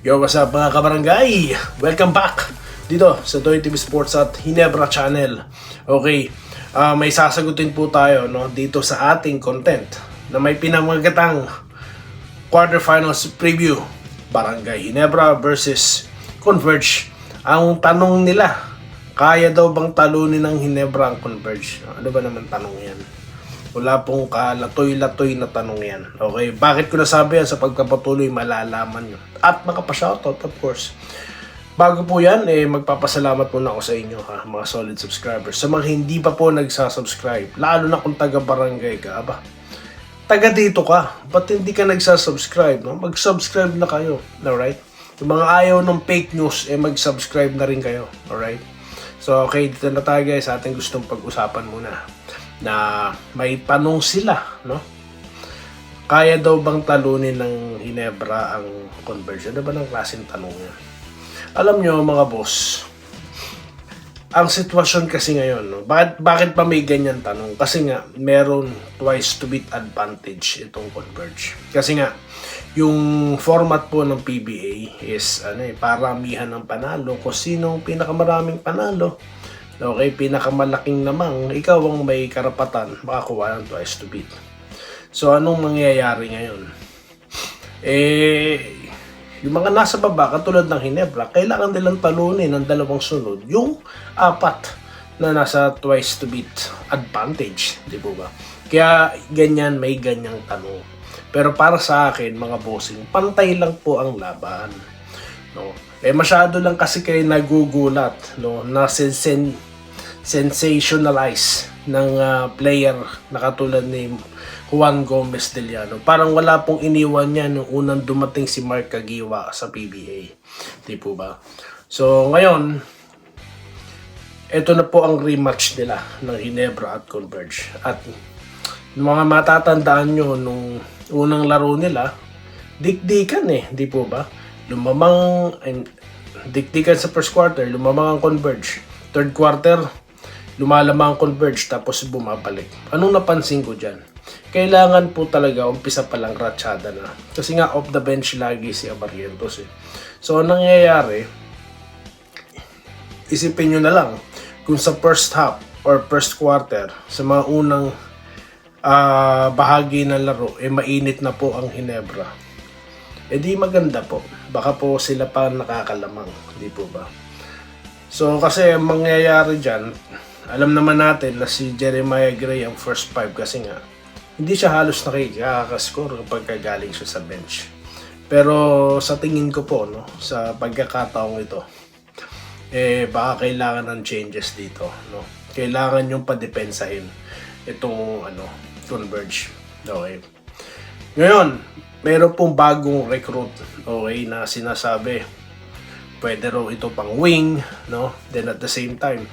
Yo, what's up mga kabarangay? Welcome back dito sa Toy TV Sports at Hinebra Channel. Okay, may sasagutin po tayo dito sa ating content na may pinamagatang quarterfinals preview. Barangay Hinebra versus Converge. Ang tanong nila, kaya daw bang talunin ng Hinebra ang Converge? Ano ba naman tanong yan? Wala pong kalatoy-latoy na tanong yan. Okay, bakit ko nasabi yan? Sa pagkapatuloy malalaman nyo. At makapashoutout of course. Bago po yan, magpapasalamat muna ako sa inyo mga solid subscribers. Sa mga hindi pa po nagsasubscribe, lalo na kung taga-barangay ka, taga dito ka, ba't hindi ka nagsasubscribe? Mag-subscribe na kayo, alright? Yung mga ayaw ng fake news, mag-subscribe na rin kayo, alright? So okay, dito na tayo guys sa ating gustong pag-usapan muna. Na may tanong sila, kaya daw bang talunin ng Hinebra ang Converge? Ano ba ng klaseng tanong yan? Alam nyo mga boss, ang sitwasyon kasi ngayon, bakit pa may ganyan tanong? Kasi nga, meron twice to beat advantage itong Converge. Kasi nga, yung format po ng PBA is paramihan ng panalo. Kung sinong pinakamaraming panalo, okay, pinakamalaking namang ikaw ang may karapatan makakuha ng twice to beat. So anong mangyayari ngayon? Yung mga nasa baba katulad ng Hinebra, kailangan nilang talunin ng dalawang sunod yung apat na nasa twice to beat advantage, di po ba? Kaya ganyan, may ganyang tanong. Pero para sa akin mga bossing, pantay lang po ang laban. Masyado lang kasi kayo nagugulat, na sensationalize ng player na katulad ni Juan Gomez Deliano. Parang wala pong iniwan niya nung unang dumating si Mark Caguioa sa PBA. Di po ba? So ngayon, ito na po ang rematch nila ng Hinebra at Converge. At mga matatandaan nyo nung unang laro nila, dikdikan di po ba? Dikdikan sa first quarter, lumamang ang Converge. Third quarter, lumalamang ang Converge tapos bumabalik. Anong napansin ko dyan? Kailangan po talaga umpisa pa lang ratsyada na. Kasi nga off the bench lagi si Abarrientos So anong nangyayari, isipin nyo na lang, kung sa first half or first quarter, sa mga unang bahagi ng laro, mainit na po ang Hinebra. Di maganda po. Baka po sila pa nakakalamang. Di po ba? So kasi ang mangyayari dyan, alam naman natin na si Jeremiah Gray ang first five kasi nga hindi siya halos nakakascore kapag galing siya sa bench. Pero sa tingin ko po, sa pagkakataong ito, baka kailangan ng changes dito. Kailangan yung padepensahin itong Converge. Okay. Ngayon, meron pong bagong recruit, okay, na sinasabi pwede raw ito pang wing, Then at the same time,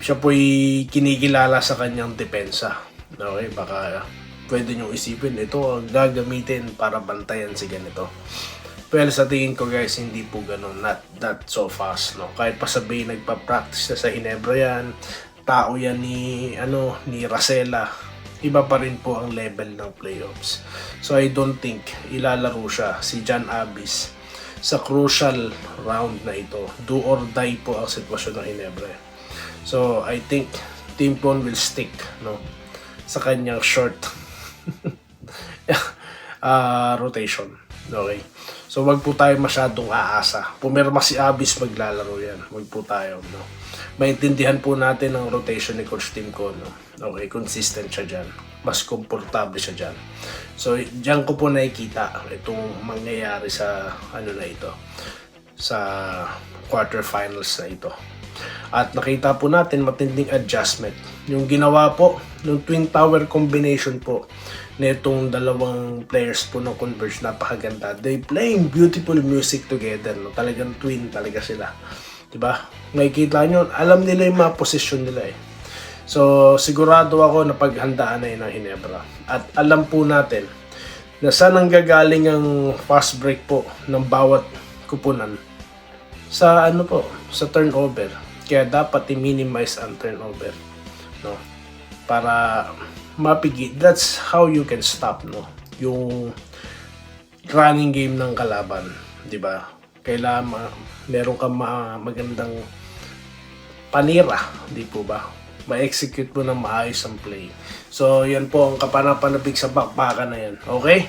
siya po'y kinikilala sa kanyang depensa. Okay, baka pwede nyo isipin, ito ang gagamitin para bantayan si ganito. Well, sa tingin ko guys, hindi po ganun. Not so fast, Kahit pa sabihin nagpa-practice na sa Hinebra yan, tao yan ni Racela, iba pa rin po ang level ng playoffs. So I don't think ilalaro siya si John Abis sa crucial round na ito. Do or die po ang sitwasyon ng Hinebra. So I think Team Pon will stick sa kanyang short rotation. Okay. So wag po tayo masyadong aasa. Pumirma si Abis, maglalaro yan. Wag po tayo, maintindihan po natin ang rotation ni Coach Tim Con, Okay, consistent siya dyan. Mas komportable siya dyan. So, dyan ko po nakikita itong mangyayari sa na ito. Sa quarterfinals na ito. At nakita po natin matinding adjustment. Yung ginawa po, yung twin tower combination po na itong dalawang players po ng Converge, napakaganda. They playing beautiful music together. Talagang twin talaga sila. Diba? Nakikita nyo, alam nila yung mga posisyon nila So, sigurado ako na paghandaan na yun ng Hinebra. At alam po natin na saan ang gagaling ang fast break po ng bawat kupunan. Sa sa turnover. Kaya dapat i-minimize ang turnover. Para mapigil. That's how you can stop, yung running game ng kalaban. Diba? kailangan meron kang magandang panira, di po ba? Ma-execute mo ng maayos ang play. So, yan po ang kapanapanabik sa bakbakan na yan. Okay?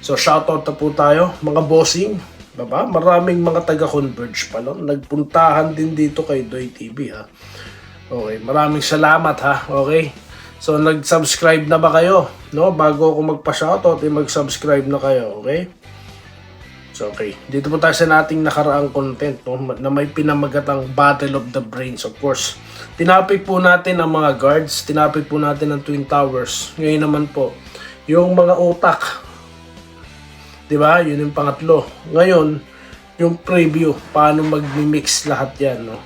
So, shoutout na po tayo, mga bossing. Diba? Maraming mga taga-Converge pa lang. Nagpuntahan din dito kay Doy TV, ha? Okay, maraming salamat, ha? Okay? So, nag-subscribe na ba kayo? No? Bago ako magpa-shoutout, mag-subscribe na kayo, okay? So, okay. Dito po tayo sa nating nakaraang content, no? Na may pinamagatang Battle of the Brains, of course. Tinapik po natin ang mga guards, tinapik po natin ang Twin Towers. Ngayon naman po, yung mga utak. Diba? Yun yung pangatlo. Ngayon, yung preview, paano mag-mix lahat yan, no?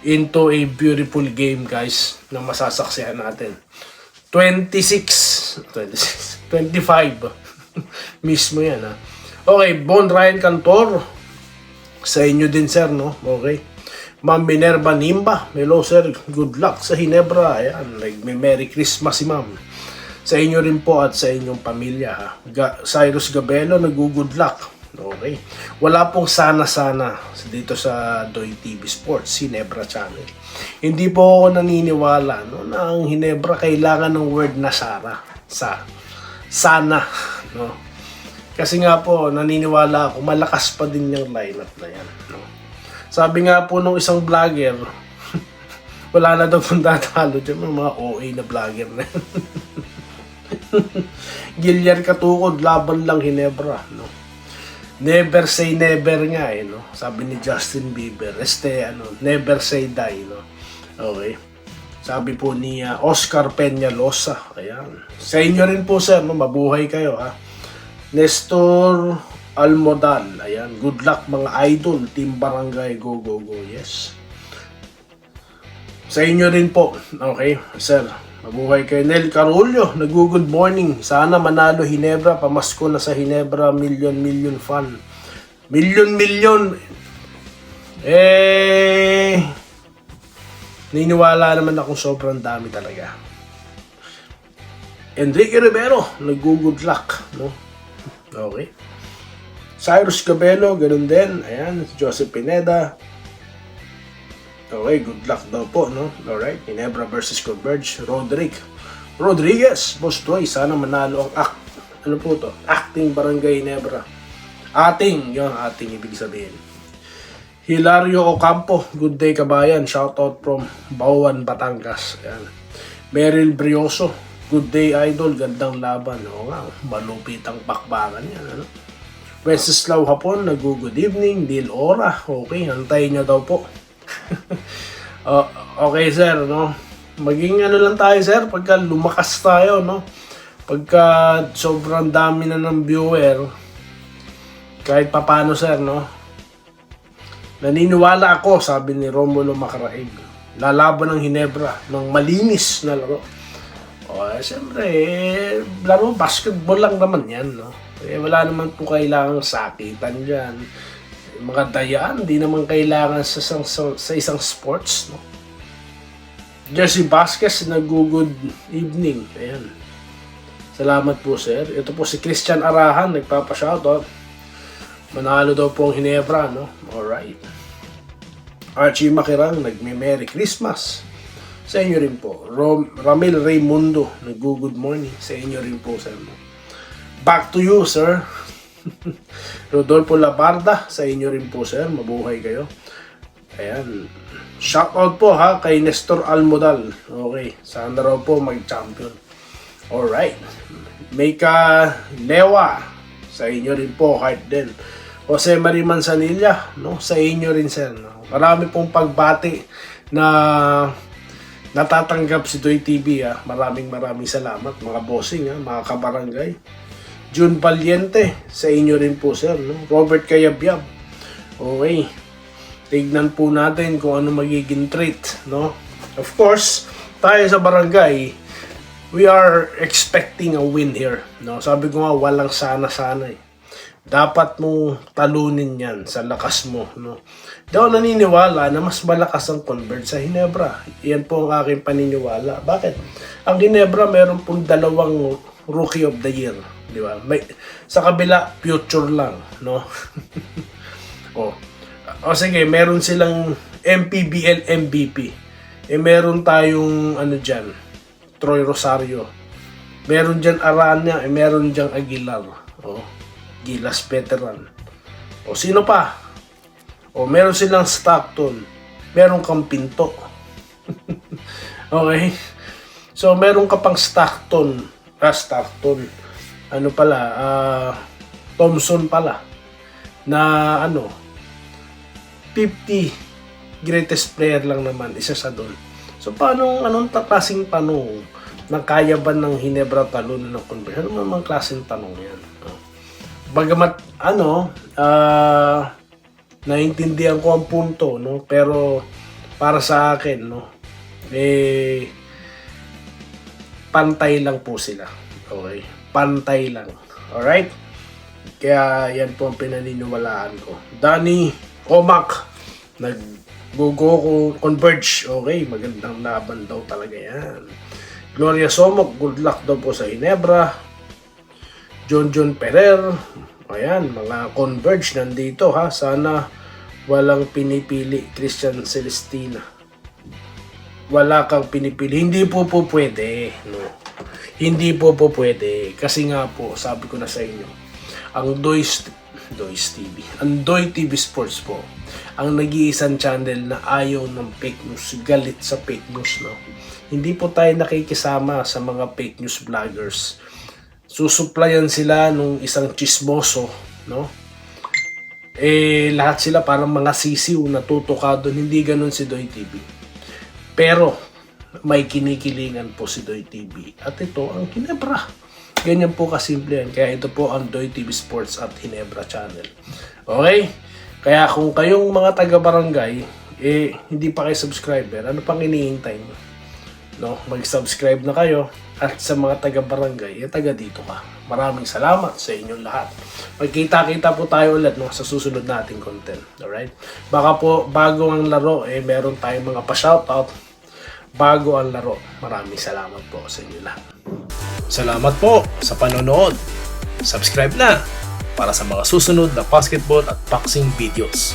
Into a beautiful game, guys, na masasaksihan natin. 25 mismo yan, ha? Okay, Bon Ryan Cantor, sa inyo din, sir, no? Okay. Ma'am Minerva Nimba, hello, sir, good luck sa Hinebra. Ayan, like, may Merry Christmas si ma'am. Sa inyo rin po at sa inyong pamilya, ha? Cyrus Gabelo, nag-good luck. Okay. Wala pong sana-sana dito sa Doy TV Sports, Hinebra Channel. Hindi po ako naniniwala, no, na ang Hinebra kailangan ng word na sana, no? Kasi nga po, naniniwala ako, malakas pa din yung lineup na yan, no? Sabi nga po nung isang vlogger, wala na daw pong tatalo dyan, mga OA na vlogger na yan. Gillian Katukod, laban lang Hinebra, no? Never say never nga, no? Sabi ni Justin Bieber, never say die, no? Okay. Sabi po ni Oscar Peñalosa, ayan. Sa inyo rin po, sir, no? Mabuhay kayo, ha? Nestor Almodal, ayan. Good luck, mga idol, Team Barangay, go, go, go, yes. Sa inyo rin po, okay, sir. Mabuhay kayo. Nel Carullo, nag-good morning. Sana manalo Hinebra. Pamasko na sa Hinebra. Million fan. Million. Niniwala naman akong sobrang dami talaga. Enrique Rivero, nag-good luck, no? Okay. Cyrus Gabelo, ganun din. Ayan, Joseph Pineda. Okay, good luck daw po, no? Alright, Hinebra versus Converge. Rodriguez, Boss Toy, sana manalo ang acting Barangay Hinebra. Ating ibig sabihin. Hilario Ocampo, good day kabayan. Shoutout from Bauan, Batangas. Ayan. Meryl Brioso, good day idol, gandang laban. Oo nga, malupit ang bakbakan yan, ano? Wenceslao Hapon, good evening. Dil Ora, okay, antayin nyo daw po. Okay, sir, no? Maging lang tayo, sir, pagka lumakas tayo, no? Pagka sobrang dami na ng viewer, kahit papano, sir, no? Naniniwala ako, sabi ni Romulo Macaraig, lalaban ng Hinebra ng malinis na laro. Siyempre, laro basketball lang naman yan, no? Wala naman po kailangang sakitan dyan. Mga dayaan, di naman kailangan sa isang sports, no? Jersey Vasquez, nag-good evening. Ayan. Salamat po, sir. Ito po si Christian Arahan, nagpapa-shoutout. Manalo daw po ang Hinebra, no? Alright. Archie Makirang, nagme-Merry Christmas. Sa inyo rin po. Ramil Raymundo, nag-good morning. Sa inyo rin po, sir. Back to you, sir. Rodolfo Labarda, sa inyo rin po, sir. Mabuhay kayo. Ayan. Shoutout po, ha, kay Nestor Almodal. Okay. Sana raw po mag-champion. Alright. Meika Lewa, sa inyo rin po, heart din. Jose Marie Manzanilla, no? Sa inyo rin, sir. No? Marami pong pagbati na natatanggap si Doy TV, ha. Maraming salamat, mga bossing, ha, mga kabarangay. June Valiente, sa inyo rin po, sir, no? Robert Kayabyab. Okay. Tignan po natin kung ano magiging treat, no? Of course, tayo sa barangay, we are expecting a win here, no? Sabi ko nga, walang sana-sana, eh. Dapat mong talunin yan sa lakas mo, no? Di ako naniniwala na mas malakas ang Converge sa Hinebra. Yan po ang aking paniniwala. Bakit? Ang Hinebra meron pong 2 Rookie of the Year, di ba? Sa kabila, future lang, no? O sige, meron silang MPBL MVP. Meron tayong dyan, Troy Rosario. Meron dyan Arana, meron dyan Aguilar. Gilas veteran. Sino pa? Meron silang Stockton. Meron kang Pinto. Okay? So, meron ka pang Stockton. Thompson pala. Na 50 greatest player lang naman, isa sa doon. So, anong klaseng tanong na kaya ba ng Ginebra talunin ng conversion? Ano namang klaseng tanong yan? Bagamat, naintindihan ko ang punto, no? Pero, para sa akin, pantay lang po sila. Okay? Pantay lang. Alright? Kaya, yan po ang pinaniniwalaan ko. Danny Omak, nag-go converge. Okay, magandang laban daw talaga yan. Gloria Somok, good luck daw po sa Ginebra. John Ferrer, ayan, mga converge nandito ha. Sana walang pinipili. Christian Celestina, wala kang pinipili. Hindi po pwede, no? Hindi po pwede. Kasi nga po, sabi ko na sa inyo, ang Doy TV Sports po ang nag-iisang channel na ayaw ng fake news, galit sa fake news, no? Hindi po tayo nakikisama sa mga fake news vloggers. Susuplayan sila nung isang chismoso, no? Lahat sila parang mga sisiw na tutuka doon. Hindi ganun si Doy TV. Pero may kinikilingan po si Doy TV. At ito ang Ginebra. Ganyan po kasimple yan. Kaya ito po ang Doy TV Sports at Ginebra Channel. Okay? Kaya kung kayong mga taga-barangay, hindi pa kayo subscriber, ano pang hinihintay nyo? No? Mag-subscribe na kayo. At sa mga taga-barangay, taga dito ka. Maraming salamat sa inyong lahat. Magkita-kita po tayo ulit sa susunod nating content. Alright? Baka po, bago ang laro, meron tayong mga pa-shoutout. Bago ang laro. Maraming salamat po sa inyo lahat. Salamat po sa panonood. Subscribe na para sa mga susunod na basketball at boxing videos.